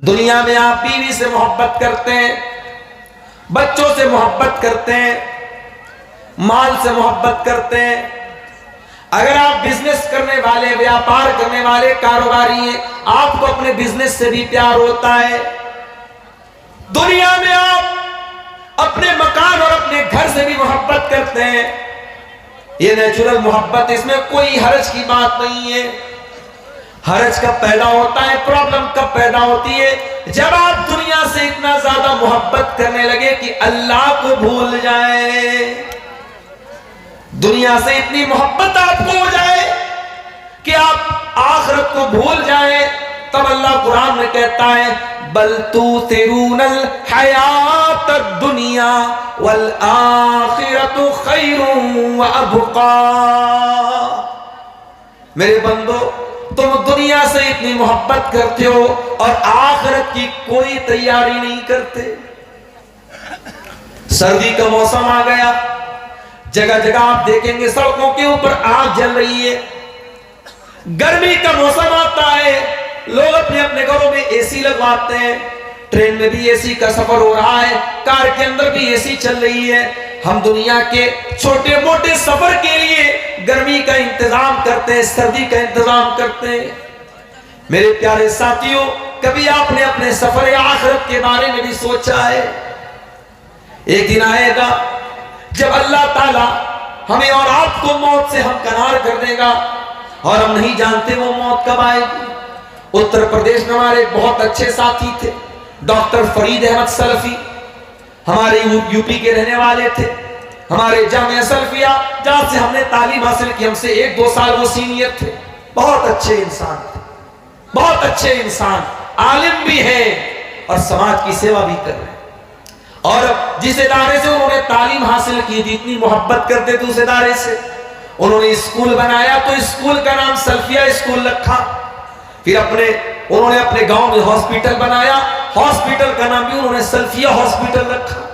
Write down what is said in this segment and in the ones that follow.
दुनिया में आप बीवी से मोहब्बत करते हैं, बच्चों से मोहब्बत करते हैं, माल से मोहब्बत करते हैं। अगर आप बिजनेस करने वाले, व्यापार करने वाले कारोबारी हैं, आपको अपने बिजनेस से भी प्यार होता है। दुनिया में आप अपने मकान और अपने घर से भी मोहब्बत करते हैं। ये नेचुरल मोहब्बत, इसमें कोई हर्ज की बात नहीं है। हर्ज कब पैदा होता है, प्रॉब्लम कब पैदा होती है? जब आप दुनिया से इतना ज्यादा मोहब्बत करने लगे कि अल्लाह को भूल जाए। दुनिया से इतनी मोहब्बत आपको हो जाए कि आप आखिरत को भूल जाए। तब अल्लाह कुरान में कहता है, बल तुसिरूनल हयात दुनिया वल आखिरतु खैरुन व अबका। मेरे बंदो, तुम दुनिया से इतनी मोहब्बत करते हो और आखिरत की कोई तैयारी नहीं करते। सर्दी का मौसम आ गया, जगह जगह आप देखेंगे सड़कों के ऊपर आग जल रही है। गर्मी का मौसम आता है, लोग अपने अपने घरों में एसी लगवाते हैं। ट्रेन में भी एसी का सफर हो रहा है, कार के अंदर भी एसी चल रही है। हम दुनिया के छोटे मोटे सफर के लिए गर्मी का इंतजाम करते हैं, सर्दी का इंतजाम करते हैं। मेरे प्यारे साथियों, कभी आपने अपने सफर आखिरत के बारे में भी सोचा है? एक दिन आएगा जब अल्लाह ताला हमें और आपको मौत से हमकनार कर देगा और हम नहीं जानते वो मौत कब आएगी। उत्तर प्रदेश में हमारे बहुत अच्छे साथी थे, डॉक्टर फरीद अहमद सलफी, हमारे यूपी के रहने वाले थे। हमारे जामिया सल्फिया, जहां से हमने तालीम हासिल की, हमसे 1-2 साल वो सीनियर थे। बहुत अच्छे इंसान थे, बहुत अच्छे इंसान, आलिम भी है और समाज की सेवा भी कर रहे हैं। और जिस इदारे से उन्होंने तालीम हासिल की थी, इतनी मोहब्बत करते थे उस इदारे से, उन्होंने स्कूल बनाया तो स्कूल का नाम सल्फिया स्कूल रखा। फिर उन्होंने अपने गांव में हॉस्पिटल बनाया, हॉस्पिटल का नाम भी उन्होंने सल्फिया हॉस्पिटल रखा।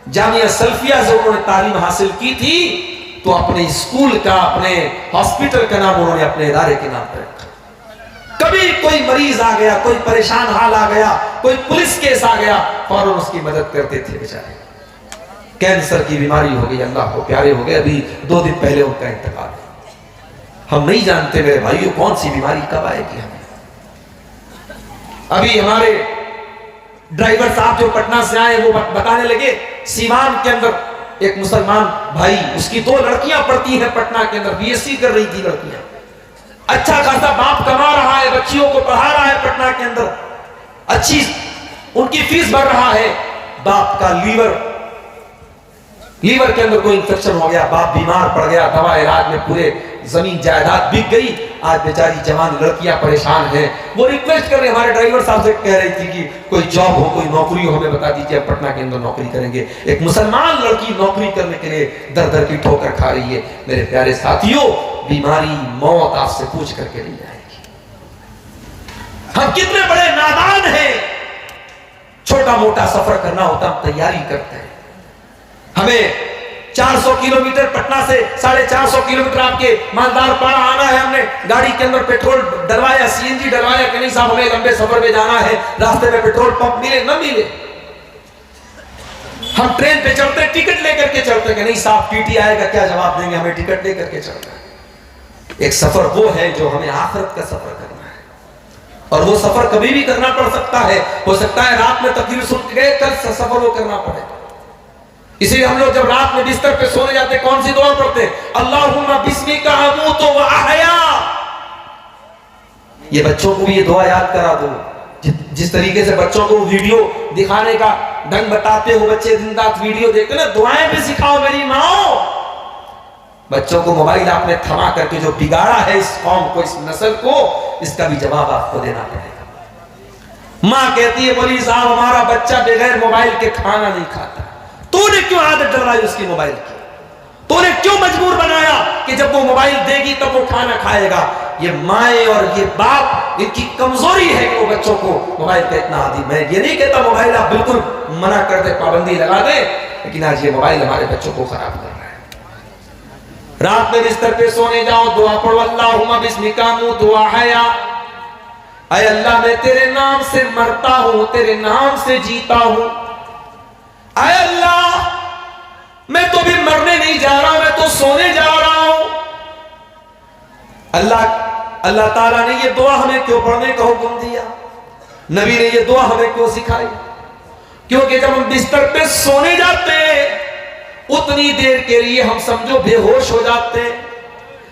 जामिया सल्फिया से उन्होंने तालीम हासिल की थी तो अपने स्कूल का, अपने हॉस्पिटल का नाम उन्होंने अपने इदारे के नाम पर रखा। कभी कोई मरीज आ गया, कोई परेशान हाल आ गया, कोई पुलिस केस आ गया, फौरन उसकी मदद करते थे। बेचारे कैंसर की बीमारी हो गई, अल्लाह को प्यारे हो गए, अभी 2 दिन पहले उनका इंतकाल। हम नहीं जानते मेरे भाइयों कौन सी बीमारी कब आएगी हमें। अभी हमारे ड्राइवर साहब जो पटना से आए वो बताने लगे, सीवान के अंदर एक मुसलमान भाई, उसकी 2 लड़कियां पढ़ती हैं पटना के अंदर, बीएससी कर रही थी लड़कियां। अच्छा खासा बाप कमा रहा है, बच्चियों को पढ़ा रहा है पटना के अंदर, अच्छी उनकी फीस भर रहा है। बाप का लीवर के अंदर कोई इंफेक्शन हो गया, बाप बीमार पड़ गया, दवा इलाज में पूरे जमीन जायदाद बिक गई। आज बेचारी जवान लड़कियां परेशान हैं। वो रिक्वेस्ट कर रहे, हमारे ड्राइवर साहब से कह रही थी कि कोई जॉब हो, कोई नौकरी हो, हमें बता दीजिए, पटना के अंदर नौकरी करेंगे। एक मुसलमान लड़की नौकरी करने के लिए दर दर की ठोकर खा रही है। मेरे प्यारे साथियों, बीमारी, मौत आपसे पूछ करके नहीं आएगी। हम कितने बड़े नादान हैं। छोटा मोटा सफर करना होता हम तैयारी करते हैं। हमें 400 किलोमीटर पटना से 450 किलोमीटर आपके मालदार पाड़ा आना है, हमने गाड़ी के अंदर पेट्रोल डलवाया, सीएनजी डलवाया कि नहीं साहब हमें लंबे सफर में जाना है, रास्ते में पेट्रोल पंप मिले न मिले। हम ट्रेन पे चढ़ते टिकट लेकर के चढ़ते कि नहीं साहब टीटी आएगा क्या जवाब देंगे, हमें टिकट लेकर के चढ़ना है। एक सफर वो है जो हमें आखिरत का सफर करना है और वो सफर कभी भी करना पड़ सकता है। हो सकता है रात में तकरीर सुन गए, कल सफर वो करना पड़े। इसलिए हम लोग जब रात में बिस्तर पे सोने जाते कौन सी दुआ पढ़ते? अल्लाहुम्मा बिस्मिका अमूतु व अहया। ये बच्चों को भी ये दुआ याद करा दो। जिस तरीके से बच्चों को वीडियो दिखाने का ढंग बताते हो, बच्चे दिन रात वीडियो देखते ना, दुआएं भी सिखाओ मेरी माओ। बच्चों को मोबाइल आपने थमा करके जो बिगाड़ा है इस कौम को, इस नस्ल को, इसका भी जवाब आपको देना पड़ेगा। माँ कहती है बोली साहब हमारा बच्चा बगैर मोबाइल के खाना नहीं खाता। तूने क्यों आदत डलवाई उसकी मोबाइल की? तूने क्यों मजबूर बनाया कि जब वो मोबाइल देगी तब वो खाना खाएगा? ये माए और ये बाप, इनकी कमजोरी है कि वो बच्चों को मोबाइल का इतना आदी। मैं ये नहीं कहता मोबाइल आप बिल्कुल मना कर दे, पाबंदी लगा दे, लेकिन आज ये मोबाइल हमारे बच्चों को खराब कर रहा है। रात में बिस्तर पे सोने जाओ, दुआ पढ़ो, अल्लाहुम्मा बिस्मिका अमूतु व अहया। अय अल्लाह मैं तेरे नाम से मरता हूं, तेरे नाम से जीता हूं। अय अल्लाह मैं तो भी मरने नहीं जा रहा, मैं तो सोने जा रहा हूं। अल्लाह ताला ने ये दुआ हमें क्यों पढ़ने का हुक्म दिया, नबी ने ये दुआ हमें क्यों सिखाई? क्योंकि जब हम बिस्तर पे सोने जाते हैं उतनी देर के लिए हम समझो बेहोश हो जाते हैं।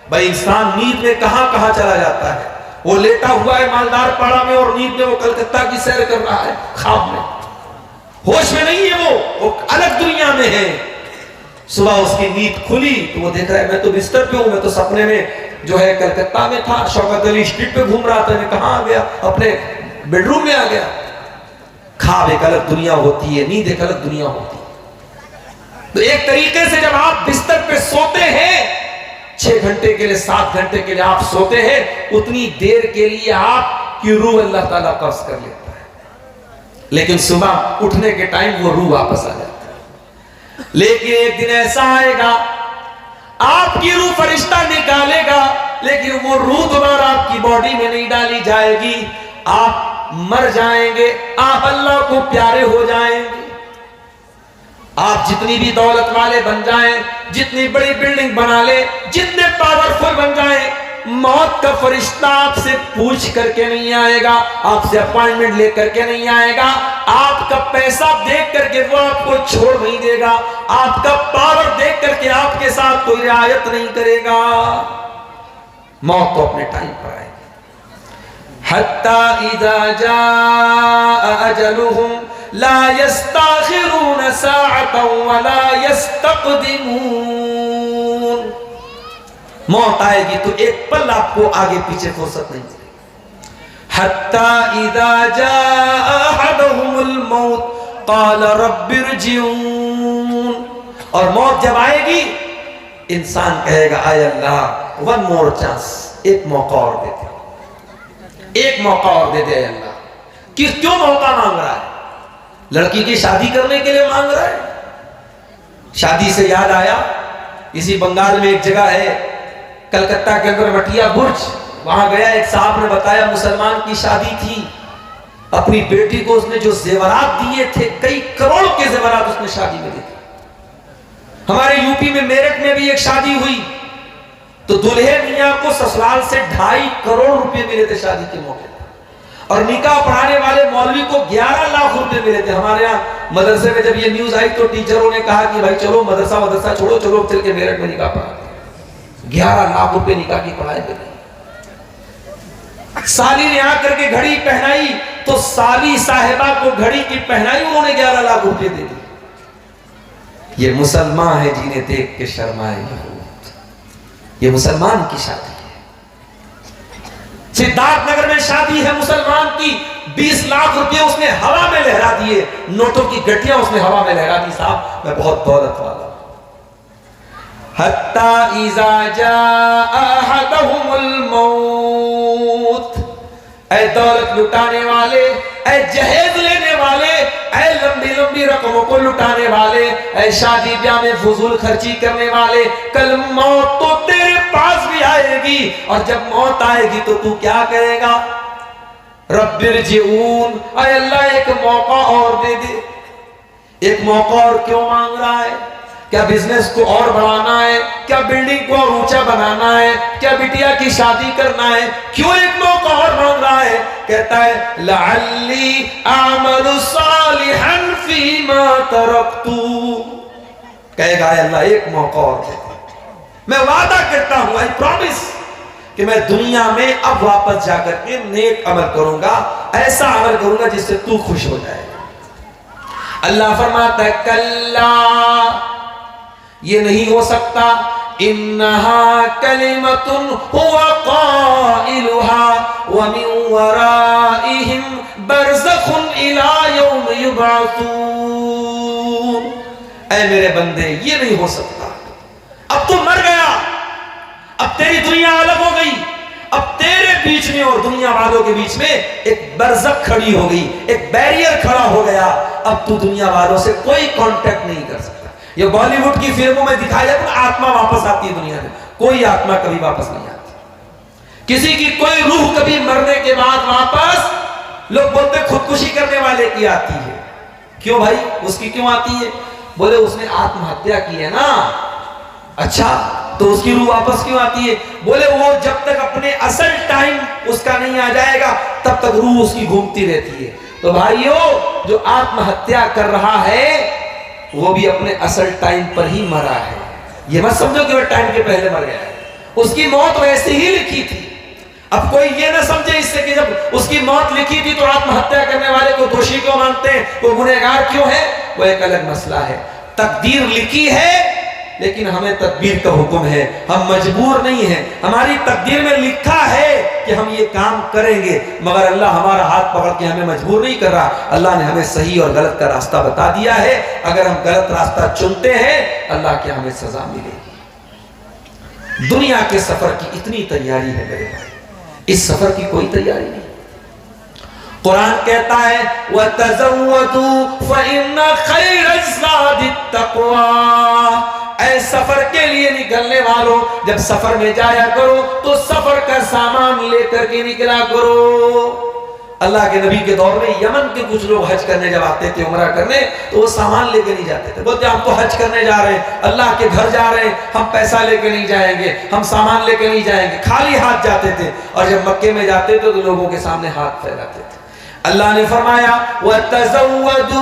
भाई इंसान नींद में कहां कहां चला जाता है। वो लेटा हुआ है मालदार पाड़ा में और नींद में वो कलकत्ता की सैर कर रहा है, ख्वाब में, होश में नहीं है, वो अलग दुनिया में है। सुबह उसकी नींद खुली तो वो देख रहा है मैं तो बिस्तर पे हूं, मैं तो सपने में जो है कलकत्ता में था, शौकत अली स्ट्रीट पे घूम रहा था, मैं कहां आ गया, अपने बेडरूम में आ गया। ख्वाब एक अलग दुनिया होती है, नींद एक अलग दुनिया होती है। तो एक तरीके से जब आप बिस्तर पे सोते हैं 6 घंटे के लिए, 7 घंटे के लिए आप सोते हैं, उतनी देर के लिए आपकी रूह अल्लाह ताला कब्ज कर लेता है, लेकिन सुबह उठने के टाइम वो रूह वापस आ जाती है। लेकिन एक दिन ऐसा आएगा आपकी रूह फरिश्ता निकालेगा, लेकिन वो रूह दोबारा आपकी बॉडी में नहीं डाली जाएगी। आप मर जाएंगे, आप अल्लाह को प्यारे हो जाएंगे। आप जितनी भी दौलत वाले बन जाएं, जितनी बड़ी बिल्डिंग बना ले, जितने पावरफुल बन जाएं, मौत का फरिश्ता आपसे पूछ करके नहीं आएगा, आपसे अपॉइंटमेंट लेकर के नहीं आएगा, आपका पैसा देख करके वो आपको छोड़ नहीं देगा, आपका पावर देख करके आपके साथ कोई रियायत नहीं करेगा। मौत तो अपने टाइम पर आएगी। हत्ता इज़ा जाअ अजलुहुम ला यस्ताखिरून साअतन वला यस्तक़दिमून। मौत आएगी तो एक पल आपको आगे पीछे फुर्सत नहीं मिलेगी। हत्ता इज़ा जाअ अहदहुमुल मौत क़ाल रब्बिरजिऊन। और मौत जब आएगी इंसान कहेगा आय अल्लाह वन मोर चांस, एक मौका और दे दे, एक मौका और दे दे अल्लाह। क्यों मौका मांग रहा है? लड़की की शादी करने के लिए मांग रहा है। शादी से याद आया, इसी बंगाल में एक जगह है कलकत्ता के अंदर मटिया बुर्ज, वहां गया, एक साहब ने बताया मुसलमान की शादी थी, अपनी बेटी को उसने जो जेवरात दिए थे, कई करोड़ के जेवरात उसने शादी में दिए थे। हमारे यूपी में मेरठ में भी एक शादी हुई तो दूल्हे मियां को ससुराल से 2.5 करोड़ रुपए मिले थे शादी के मौके पर, और निकाह पढ़ाने वाले मौलवी को 11 लाख रुपए मिले थे। हमारे यहाँ मदरसे में जब ये न्यूज आई तो टीचरों ने कहा कि भाई चलो मदरसा छोड़ो, चलो चल के मेरठ में निकाह पढ़ा। 11 लाख रुपए निकाह की पढ़ाई पे। साली ने आकर के घड़ी पहनाई तो साली साहिबा को घड़ी की पहनाई, उन्होंने 11 लाख रुपए दे दी। ये मुसलमान है जिन्हें देख के शर्माए यहूद। ये मुसलमान की शादी है। सिद्धार्थनगर में शादी है मुसलमान की, 20 लाख रुपए उसने हवा में लहरा दिए, नोटों की गड्डियां उसने हवा में लहरा दी। साहब मैं बहुत दौलत वाला। हत्ता इज़ा जाअ अहदहुमुल मौत। ऐ दौलत लुटाने वाले, ऐ जहेज लेने वाले, ऐ लंबी लंबी रकमों को लुटाने वाले, ऐ शादी ब्याह में फजूल खर्ची करने वाले, कल मौत तो तेरे पास भी आएगी, और जब मौत आएगी तो तू क्या करेगा? रब्बिरजिऊन, ऐ अल्लाह एक मौका और दे दे। एक मौका और क्यों मांग रहा है? क्या बिजनेस को और बढ़ाना है? क्या बिल्डिंग को और ऊंचा बनाना है? क्या बिटिया की शादी करना है? क्यों एक मौका और मांग रहा है? कहता है लअल्ली अअमलु सालिहन फीमा तरक्तु। कहेगा अल्लाह एक मौका और दे, मैं वादा करता हूं, आई प्रॉमिस, कि मैं दुनिया में अब वापस जाकर के नेक अमल करूंगा, ऐसा अमल करूंगा जिससे तू खुश हो जाएगा। अल्लाह फरमाता है कल्ला, ये नहीं हो सकता, इन्नहा कलिमतुन हुवा क़ाइलुहा व मिन वराइहिम बरज़खुन इला यौम युबअसून। ऐ मेरे बंदे ये नहीं हो सकता, अब तू मर गया, अब तेरी दुनिया अलग हो गई, अब तेरे बीच में और दुनिया वालों के बीच में एक बरज़ख खड़ी हो गई, एक बैरियर खड़ा हो गया। अब तू दुनिया वालों से कोई कांटेक्ट नहीं कर सकता। ये बॉलीवुड की फिल्मों में दिखाया जाता है आत्मा वापस आती है दुनिया में, कोई आत्मा कभी वापस नहीं आती। किसी की कोई रूह कभी मरने के बाद वापस, लोग बोलते खुदकुशी करने वाले की आती है। क्यों भाई, उसकी क्यों आती है? बोले उसने आत्महत्या की है ना। अच्छा, तो उसकी रूह वापस क्यों आती है? बोले वो जब तक अपने असल टाइम उसका नहीं आ जाएगा तब तक रूह उसकी घूमती रहती है। तो भाइयों, जो आत्महत्या कर रहा है वो भी अपने असल टाइम पर ही मरा है। ये मत समझो कि वो टाइम के पहले मर गया है, उसकी मौत वैसे ही लिखी थी। अब कोई ये ना समझे इससे कि जब उसकी मौत लिखी थी तो आत्महत्या करने वाले को दोषी क्यों मानते हैं, वो गुनहगार क्यों है, वो एक अलग मसला है। तकदीर लिखी है लेकिन हमें तदबीर का हुक्म है, हम मजबूर नहीं हैं। हमारी तकदीर में लिखा है कि हम ये काम करेंगे, मगर अल्लाह हमारा हाथ पकड़ के हमें मजबूर नहीं कर रहा। अल्लाह ने हमें सही और गलत का रास्ता बता दिया है। अगर हम गलत रास्ता चुनते हैं, अल्लाह की हमें सजा मिलेगी। दुनिया के सफर की इतनी तैयारी है मेरे भाई, इस सफर की कोई तैयारी नहीं। कुरान कहता है वतज़व्वदू फ़इन्न खैरज़्ज़ादित तक़वा। ऐ सफर के लिए निकलने वालों, जब सफर में जाया करो तो सफर का सामान लेकर के निकला करो। अल्लाह के नबी के दौर में यमन के कुछ लोग हज करने जब आते थे, उमरा करने, तो वो सामान लेके नहीं जाते थे। बोलते हम तो हज करने जा रहे हैं, अल्लाह के घर जा रहे हैं, हम पैसा लेके नहीं जाएंगे, हम सामान लेके नहीं जाएंगे, खाली हाथ जाते थे। और जब मक्के में जाते थे तो लोगों के सामने हाथ फैलाते थे। अल्लाह ने फरमाया वतज़व्वदू,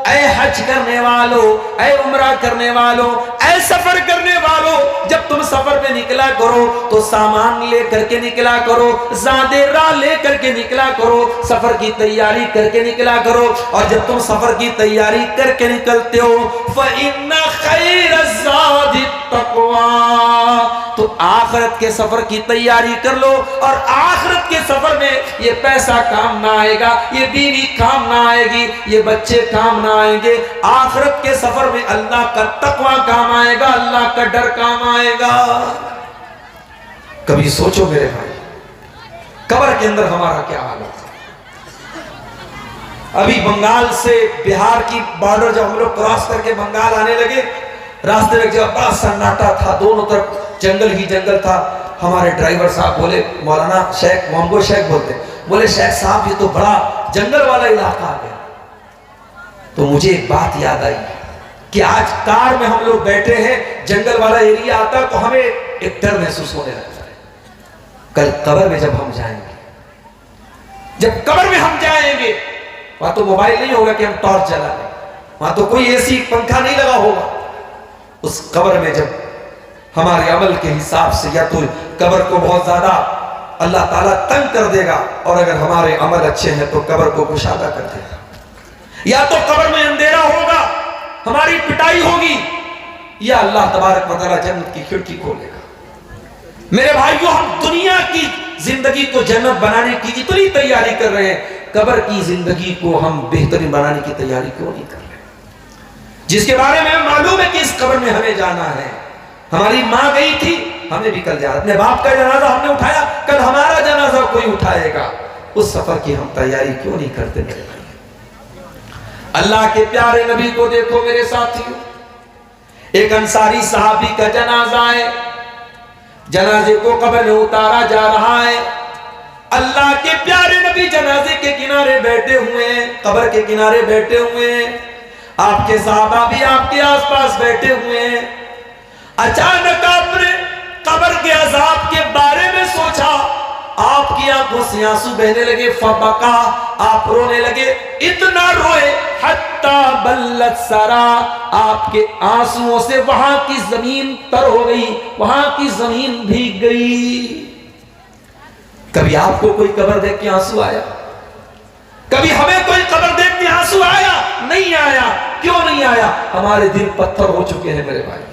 ऐ हज करने वालों, ऐ उम्रा करने वालों, ऐ सफर करने वालों, जब तुम सफर में निकला करो तो सामान लेकर के निकला करो, ज़ादे राह लेकर के निकला करो, सफर की तैयारी करके निकला करो। और जब तुम सफर की तैयारी करके निकलते हो फ़इन्न खैरज़्ज़ादित तक़वा, तो आखिरत के सफर की तैयारी कर लो। और आखिरत के सफर में ये पैसा काम ना आएगा, ये बीवी काम ना आएगी, ये बच्चे काम ना आएंगे। आखिरत के सफर में अल्लाह का तकवा काम आएगा, अल्लाह का डर काम आएगा। कभी सोचो मेरे भाई, कब्र के अंदर हमारा क्या हाल होता। अभी बंगाल से बिहार की बॉर्डर जब हम लोग क्रॉस करके बंगाल आने लगे, रास्ते में जब बड़ा सन्नाटा था, दोनों तरफ जंगल ही जंगल था। हमारे ड्राइवर साहब बोले, मौलाना शेख, हमको शेख बोलते, बोले शेख साहब ये तो बड़ा जंगल वाला इलाका आ गया। तो मुझे एक बात याद आई कि आज कार में हम लोग बैठे हैं, जंगल वाला एरिया आता है तो हमें एक डर महसूस होने लगता है। कल कब्र में जब हम जाएंगे, जब कब्र में हम जाएंगे, वहां तो मोबाइल नहीं होगा कि हम टॉर्च जला लें, वहां तो कोई एसी पंखा नहीं लगा होगा। उस कब्र में जब हमारे अमल के हिसाब से या तो कब्र को बहुत ज्यादा अल्लाह ताला तंग कर देगा, और अगर हमारे अमल अच्छे हैं तो कब्र को कुशादा कर देगा, या तो कब्र में अंधेरा होगा, हमारी पिटाई होगी, या अल्लाह तबारक व तआला जन्नत की खिड़की खोलेगा। मेरे भाइयों, हम दुनिया की जिंदगी को जन्नत बनाने की इतनी तैयारी कर रहे हैं, कब्र की जिंदगी को हम बेहतरीन बनाने की तैयारी क्यों नहीं कर रहे? जिसके बारे में मालूम है कि इस कब्र में हमें जाना है। हमारी माँ गई थी, हमें भी कल जाना, अपने बाप का जनाजा हमने उठाया, कल हमारा जनाजा कोई उठाएगा। उस सफर की हम तैयारी क्यों नहीं करते मेरे भाई? अल्लाह के प्यारे नबी को देखो मेरे साथियों, एक अंसारी सहाबी का जनाजा है, जनाजे को कब्र में उतारा जा रहा है। अल्लाह के प्यारे नबी जनाजे के किनारे बैठे हुए हैं, कब्र के किनारे बैठे हुए हैं, आपके सहाबा भी आपके आसपास बैठे हुए हैं। अचानक आपने कब्र के अजाब के बारे में सोचा, आपकी आंखों से आंसू बहने लगे, फबका, आप रोने लगे, इतना रोए हत्ता बल्लत सरा, आपके आंसुओं से वहां की जमीन तर हो गई, वहां की जमीन भीग गई। कभी आपको कोई कब्र देख के आंसू आया? कभी हमें कोई कब्र देख के आंसू आया? नहीं आया। क्यों नहीं आया? हमारे दिल पत्थर हो चुके हैं मेरे भाई।